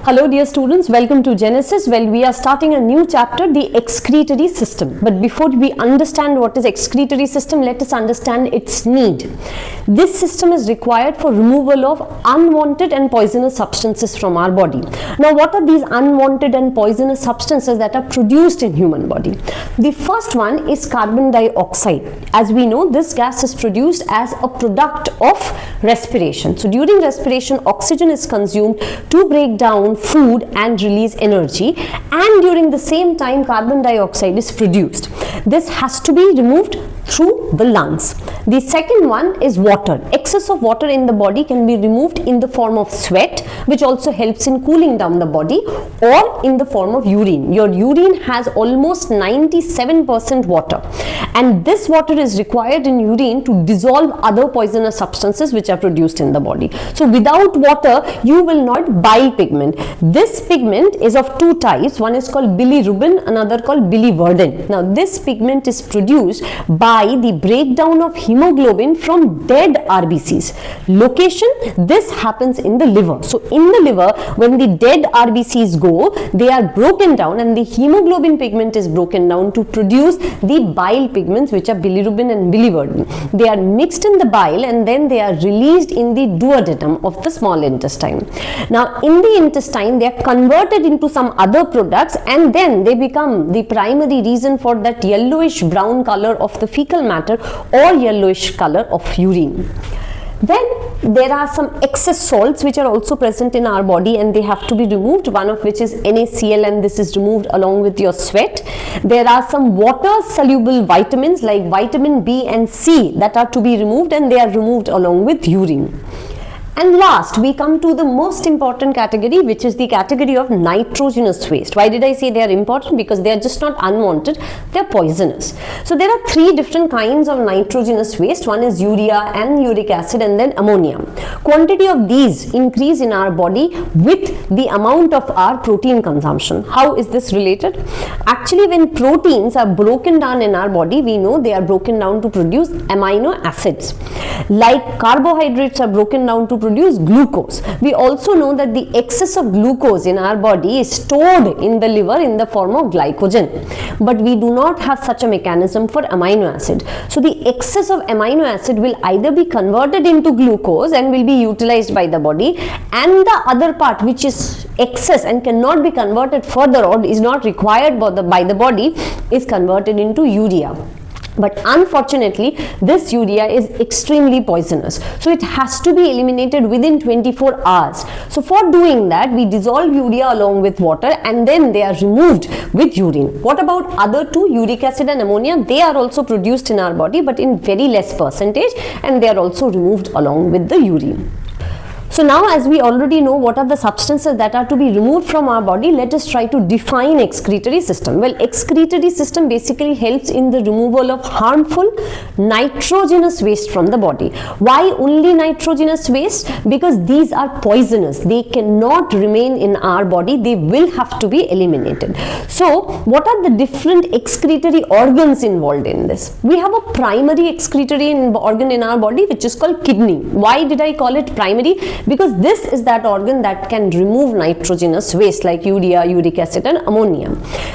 Hello dear students, welcome to Genesis. Well, we are starting a new chapter, the excretory system. But before we understand what is excretory system, let us understand its need. This system is required for removal of unwanted and poisonous substances from our body. Now, what are these unwanted and poisonous substances that are produced in human body? The first one is carbon dioxide. As we know, this gas is produced as a product of respiration. So during respiration, oxygen is consumed to break down food and release energy, and during the same time carbon dioxide is produced. This has to be removed through the lungs. The second one is water. Excess of water in the body can be removed in the form of sweat, which also helps in cooling down the body, or in the form of urine. Your urine has almost 97% water, and this water is required in urine to dissolve other poisonous substances which are produced in the body. So without water you will not bile pigment. This pigment is of two types. One is called bilirubin, another called biliverdin. Now this pigment is produced by the breakdown of hemoglobin from dead RBCs. Location, this happens in the liver. So in the liver, when the dead RBCs go, they are broken down and the hemoglobin pigment is broken down to produce the bile pigments, which are bilirubin and biliverdin. They are mixed in the bile and then they are released in the duodenum of the small intestine. Now in the intestine, they are converted into some other products, and then they become the primary reason for that yellowish brown color of the fecal matter or yellowish color of urine. Then there are some excess salts which are also present in our body and they have to be removed, one of which is NaCl, and this is removed along with your sweat. There are some water soluble vitamins like vitamin B and C that are to be removed, and they are removed along with urine. And last, we come to the most important category, which is the category of nitrogenous waste. Why did I say they are important? Because they are just not unwanted, they are poisonous. So there are three different kinds of nitrogenous waste. One is urea and uric acid, and then ammonia. Quantity of these increase in our body with the amount of our protein consumption. How is this related? Actually, when proteins are broken down in our body, we know they are broken down to produce amino acids. Like carbohydrates are broken down to produce glucose. We also know that the excess of glucose in our body is stored in the liver in the form of glycogen, but we do not have such a mechanism for amino acid. So the excess of amino acid will either be converted into glucose and will be utilized by the body, and the other part which is excess and cannot be converted further or is not required by the body is converted into urea. But unfortunately, this urea is extremely poisonous. So it has to be eliminated within 24 hours. So for doing that, we dissolve urea along with water and then they are removed with urine. What about other two, uric acid and ammonia? They are also produced in our body, but in very less percentage, and they are also removed along with the urine. So now, as we already know what are the substances that are to be removed from our body, let us try to define excretory system. Well, excretory system basically helps in the removal of harmful nitrogenous waste from the body. Why only nitrogenous waste? Because these are poisonous. They cannot remain in our body. They will have to be eliminated. So what are the different excretory organs involved in this? We have a primary excretory organ in our body, which is called kidney. Why did I call it primary? Because this is that organ that can remove nitrogenous waste like urea, uric acid and ammonia.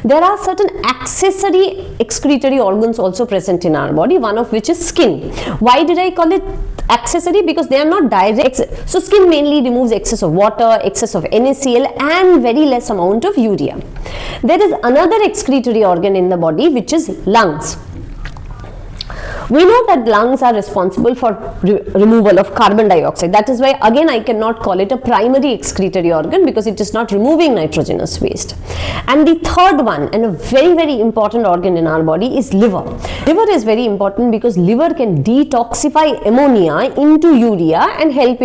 There are certain accessory excretory organs also present in our body, one of which is skin. Why did I call it accessory? Because they are not direct. So skin mainly removes excess of water, excess of NaCl and very less amount of urea. There is another excretory organ in the body, which is lungs. We know that lungs are responsible for removal of carbon dioxide. That is why again I cannot call it a primary excretory organ, because it is not removing nitrogenous waste. And the third one, and a very important organ in our body, is liver. Liver is very important because liver can detoxify ammonia into urea and help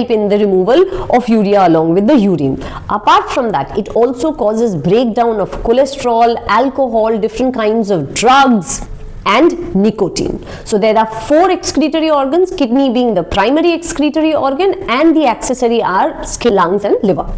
in the removal of urea along with the urine. Apart from that, it also causes breakdown of cholesterol, alcohol, different kinds of drugs, and nicotine. So there are four excretory organs, kidney being the primary excretory organ, and the accessory are skin, lungs and liver.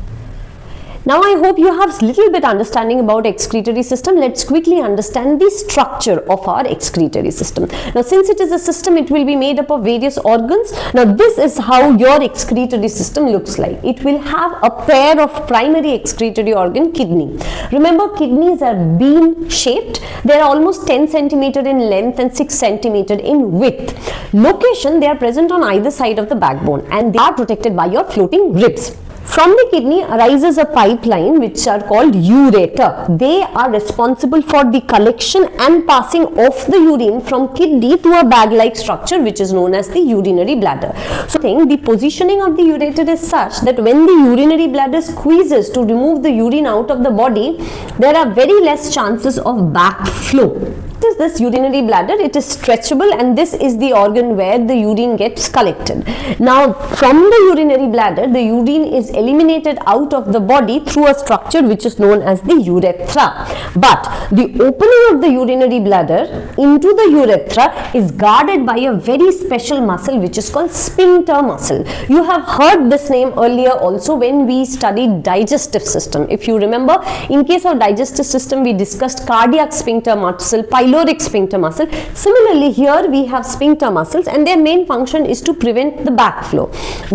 Now I hope you have little bit understanding about excretory system. Let's quickly understand the structure of our excretory system. Now since it is a system, it will be made up of various organs. Now this is how your excretory system looks like. It will have a pair of primary excretory organ, kidney. Remember, kidneys are bean shaped. They are almost 10 centimeter in length and 6 centimeter in width. Location, they are present on either side of the backbone and they are protected by your floating ribs. From the kidney arises a pipeline which are called ureter. They are responsible for the collection and passing of the urine from kidney to a bag-like structure which is known as the urinary bladder. So the positioning of the ureter is such that when the urinary bladder squeezes to remove the urine out of the body, there are very less chances of backflow. This urinary bladder, it is stretchable and this is the organ where the urine gets collected. Now from the urinary bladder, the urine is eliminated out of the body through a structure which is known as the urethra. But the opening of the urinary bladder into the urethra is guarded by a very special muscle which is called sphincter muscle. You have heard this name earlier also when we studied digestive system. If you remember, in case of digestive system, we discussed cardiac sphincter muscle, pyloric sphincter muscle. Similarly, here we have sphincter muscles and their main function is to prevent the backflow.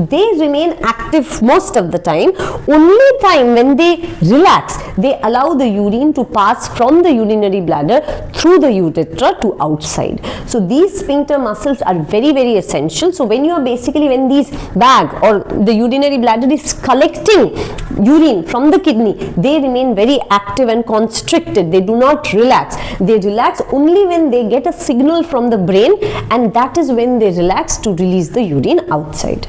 They remain active most of the time. Only time when they relax, they allow the urine to pass from the urinary bladder through the urethra to outside. So these sphincter muscles are very, very essential. So when these bag or the urinary bladder is collecting urine from the kidney, they remain very active and constricted. They do not relax. They relax only when they get a signal from the brain, and that is when they relax to release the urine outside.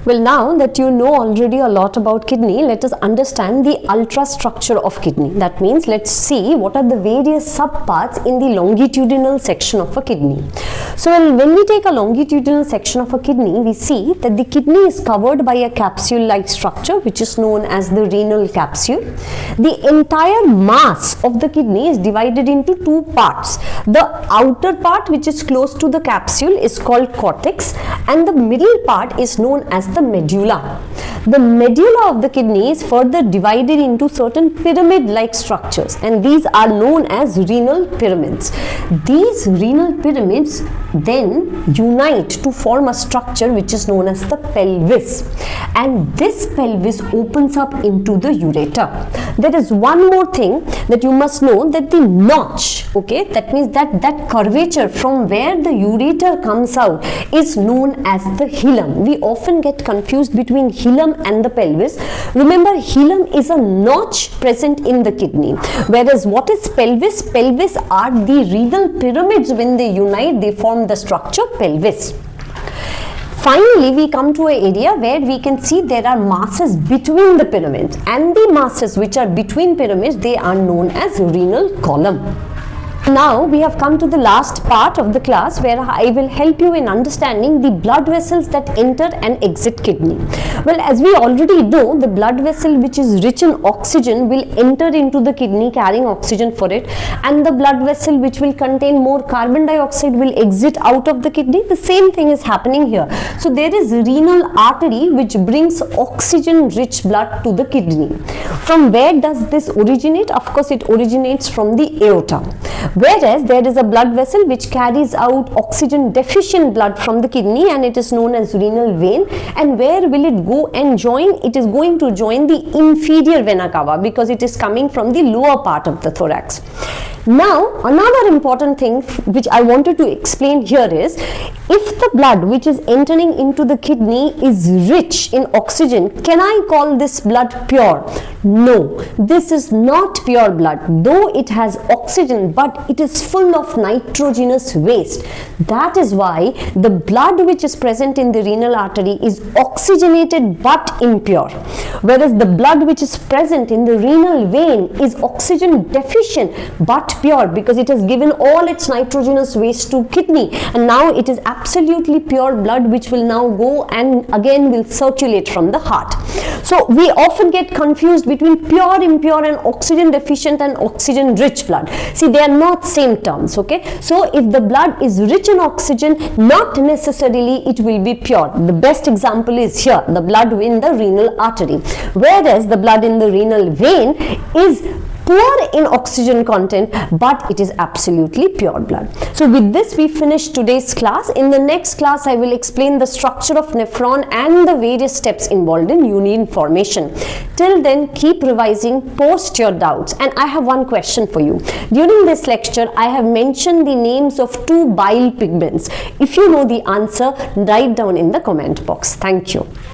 Well, now that you know already a lot about kidney, let us understand the ultrastructure of kidney. That means let's see what are the various subparts in the longitudinal section of a kidney. So when we take a longitudinal section of a kidney, we see that the kidney is covered by a capsule-like structure which is known as the renal capsule. The entire mass of the kidney is divided into two parts. The outer part, which is close to the capsule, is called cortex, and the middle part is known as the medulla. The medulla of the kidney is further divided into certain pyramid-like structures, and these are known as renal pyramids. These renal pyramids then unite to form a structure which is known as the pelvis, and this pelvis opens up into the ureter. There is one more thing that you must know, that the notch, okay, that means that curvature from where the ureter comes out is known as the hilum. We often get confused between hilum and the pelvis. Remember, hilum is a notch present in the kidney, whereas what is pelvis? Pelvis are the renal pyramids. When they unite, they form the structure pelvis. Finally, we come to an area where we can see there are masses between the pyramids, and the masses which are between pyramids, they are known as renal column. Now we have come to the last part of the class where I will help you in understanding the blood vessels that enter and exit kidney. Well, as we already know, the blood vessel which is rich in oxygen will enter into the kidney carrying oxygen for it, and the blood vessel which will contain more carbon dioxide will exit out of the kidney. The same thing is happening here. So there is renal artery which brings oxygen rich blood to the kidney. From where does this originate? Of course, it originates from the aorta. Whereas there is a blood vessel which carries out oxygen deficient blood from the kidney, and it is known as renal vein. And where will it go and join? It is going to join the inferior vena cava because it is coming from the lower part of the thorax. Now, another important thing which I wanted to explain here is, if the blood which is entering into the kidney is rich in oxygen, can I call this blood pure? No, this is not pure blood, though it has oxygen, but it is full of nitrogenous waste. That is why the blood which is present in the renal artery is oxygenated but impure, whereas the blood which is present in the renal vein is oxygen deficient but pure, because it has given all its nitrogenous waste to kidney, and now it is absolutely pure blood which will now go and again will circulate from the heart. So we often get confused between pure, impure, and oxygen deficient and oxygen rich blood. See, they are not same terms, okay? So if the blood is rich in oxygen, not necessarily it will be pure. The best example is here, the blood in the renal artery. whereas the blood in the renal vein is poor in oxygen content, but it is absolutely pure blood. So with this we finish today's class. In the next class I will explain the structure of nephron and the various steps involved in urine formation. Till then, keep revising, post your doubts. And I have one question for you. During this lecture I have mentioned the names of 2 bile pigments. If you know the answer, write down in the comment box. Thank you.